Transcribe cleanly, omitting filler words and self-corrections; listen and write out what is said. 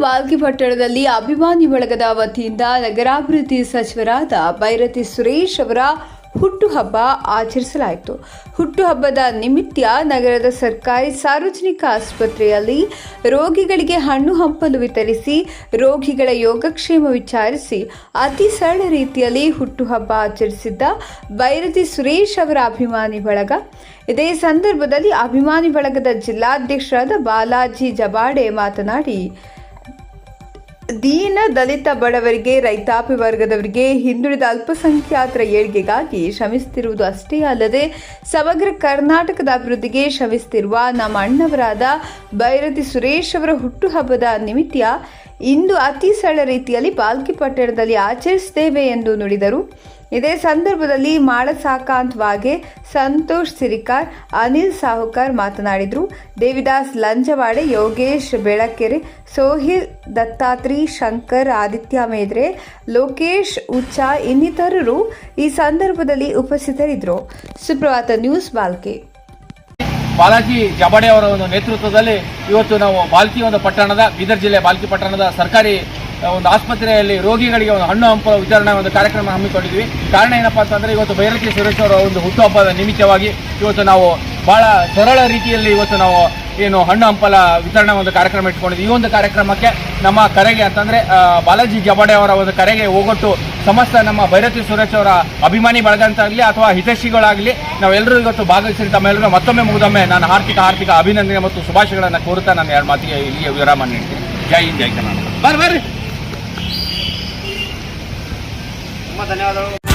ಬಾಲ್ಕಿ ಪಟ್ಟಣದಲ್ಲಿ ಅಭಿಮಾನಿ ಬಳಗದ ವತಿಯಿಂದ ನಗರಾಭಿವೃದ್ಧಿ ಸಚಿವರಾದ ಬೈರತಿ ಸುರೇಶ್ ಅವರ ಹುಟ್ಟುಹಬ್ಬ ಆಚರಿಸಲಾಯಿತು. ಹುಟ್ಟುಹಬ್ಬದ ನಿಮಿತ್ತ ನಗರದ ಸರ್ಕಾರಿ ಸಾರ್ವಜನಿಕ ಆಸ್ಪತ್ರೆಯಲ್ಲಿ ರೋಗಿಗಳಿಗೆ ಹಣ್ಣು ಹಂಪಲು ವಿತರಿಸಿ ರೋಗಿಗಳ ಯೋಗಕ್ಷೇಮ ವಿಚಾರಿಸಿ ಅತಿ ಸರಳ ರೀತಿಯಲ್ಲಿ ಹುಟ್ಟುಹಬ್ಬ ಆಚರಿಸಿದ್ದ ಬೈರತಿ ಸುರೇಶ್ ಅವರ ಅಭಿಮಾನಿ ಬಳಗ. ಇದೇ ಸಂದರ್ಭದಲ್ಲಿ ಅಭಿಮಾನಿ ಬಳಗದ ಜಿಲ್ಲಾಧ್ಯಕ್ಷರಾದ ಬಾಲಾಜಿ ಜಬಾಡೆ ಮಾತನಾಡಿ, ದೀನ ದಲಿತ ಬಡವರಿಗೆ, ರೈತಾಪಿ ವರ್ಗದವರಿಗೆ, ಹಿಂದುಳಿದ ಅಲ್ಪಸಂಖ್ಯಾತರ ಏಳ್ಗೆಗಾಗಿ ಶ್ರಮಿಸುತ್ತಿರುವುದು ಅಷ್ಟೇ ಅಲ್ಲದೆ ಸಮಗ್ರ ಕರ್ನಾಟಕದ ಅಭಿವೃದ್ಧಿಗೆ ಶ್ರಮಿಸುತ್ತಿರುವ ನಮ್ಮ ಅಣ್ಣವರಾದ ಬೈರತಿ ಸುರೇಶ್ ಅವರ ಹುಟ್ಟುಹಬ್ಬದ ನಿಮಿತ್ತ ಇಂದು ಅತಿ ಸರಳ ರೀತಿಯಲ್ಲಿ ಬಾಲ್ಕಿ ಪಟ್ಟಣದಲ್ಲಿ ಆಚರಿಸುತ್ತೇವೆ ಎಂದು ನುಡಿದರು. ಇದೇ ಸಂದರ್ಭದಲ್ಲಿ ಮಾಳಸಾಕಾಂತ್ ವಾಗೆ, ಸಂತೋಷ್ ಸಿರಿಕಾರ್, ಅನಿಲ್ ಸಾಹುಕಾರ್ ಮಾತನಾಡಿದರು. ದೇವಿದಾಸ್ ಲಂಜವಾಡೆ, ಯೋಗೇಶ್ ಬೆಳಕೆರೆ, ಸೋಹಿಲ್ ದತ್ತಾತ್ರಿ, ಶಂಕರ್, ಆದಿತ್ಯ ಮೇದ್ರೆ, ಲೋಕೇಶ್ ಉಚ್ಚಾ ಇನ್ನಿತರರು ಈ ಸಂದರ್ಭದಲ್ಲಿ ಉಪಸ್ಥಿತರಿದ್ದರು. ಸುಪ್ರಭಾತ ನ್ಯೂಸ್ ಬಾಲ್ಕಿ. ಬಾಲಾಜಿ ಜಬಾಡೆ ಅವರ ಒಂದು ನೇತೃತ್ವದಲ್ಲಿ ಇವತ್ತು ನಾವು ಬಾಲ್ಕಿ ಒಂದು ಪಟ್ಟಣದ ಬೀದರ್ ಜಿಲ್ಲೆ ಬಾಲ್ಕಿ ಪಟ್ಟಣದ ಸರ್ಕಾರಿ ಒಂದು ಆಸ್ಪತ್ರೆಯಲ್ಲಿ ರೋಗಿಗಳಿಗೆ ಒಂದು ಹಣ್ಣು ಹಂಪಲ ವಿತರಣೆ ಒಂದು ಕಾರ್ಯಕ್ರಮ ಹಮ್ಮಿಕೊಂಡಿದ್ವಿ. ಕಾರಣ ಏನಪ್ಪಾ ಅಂತಂದ್ರೆ ಇವತ್ತು ಬೈರತಿ ಸುರೇಶ್ ಅವರ ಒಂದು ಹುಟ್ಟುಹಬ್ಬದ ನಿಮಿತ್ತವಾಗಿ ಇವತ್ತು ನಾವು ಬಹಳ ಸರಳ ರೀತಿಯಲ್ಲಿ ಇವತ್ತು ನಾವು ಏನು ಹಣ್ಣು ಹಂಪಲ ವಿತರಣೆ ಒಂದು ಕಾರ್ಯಕ್ರಮ ಇಟ್ಕೊಂಡಿದ್ವಿ. ಈ ಒಂದು ಕಾರ್ಯಕ್ರಮಕ್ಕೆ ನಮ್ಮ ಕರೆಗೆ ಅಂತಂದ್ರೆ ಬಾಲಾಜಿ ಜಬಾಡೆ ಅವರ ಒಂದು ಕರೆಗೆ ಹೋಗೊಟ್ಟು ಸಮಸ್ತ ನಮ್ಮ ಬೈರತಿ ಸುರೇಶ್ ಅವರ ಅಭಿಮಾನಿ ಬಳಗ ಅಂತಾಗಲಿ ಅಥವಾ ಹಿತೈಷಿಗಳಾಗಲಿ ನಾವೆಲ್ಲರೂ ಇವತ್ತು ಭಾಗವಹಿಸಿ ತಮ್ಮೆಲ್ಲರೂ ಮತ್ತೊಮ್ಮೆ ಮುಗಿದೊಮ್ಮೆ ನಾನು ಹಾರ್ದಿಕ ಅಭಿನಂದನೆ ಮತ್ತು ಶುಭಾಶಯಗಳನ್ನು ಕೋರುತ್ತಾ ನಾನು ಎರಡು ಮಾತಿಗೆ ಇಲ್ಲಿಗೆ ವಿರಾಮ ನೀಡ್ತೀನಿ. ಜೈ ಹಿಂದ್, ಜೈ ಕರ್ನಾಟಕ. ಬರ್ರಿ. ತುಂಬ ಧನ್ಯವಾದಗಳು.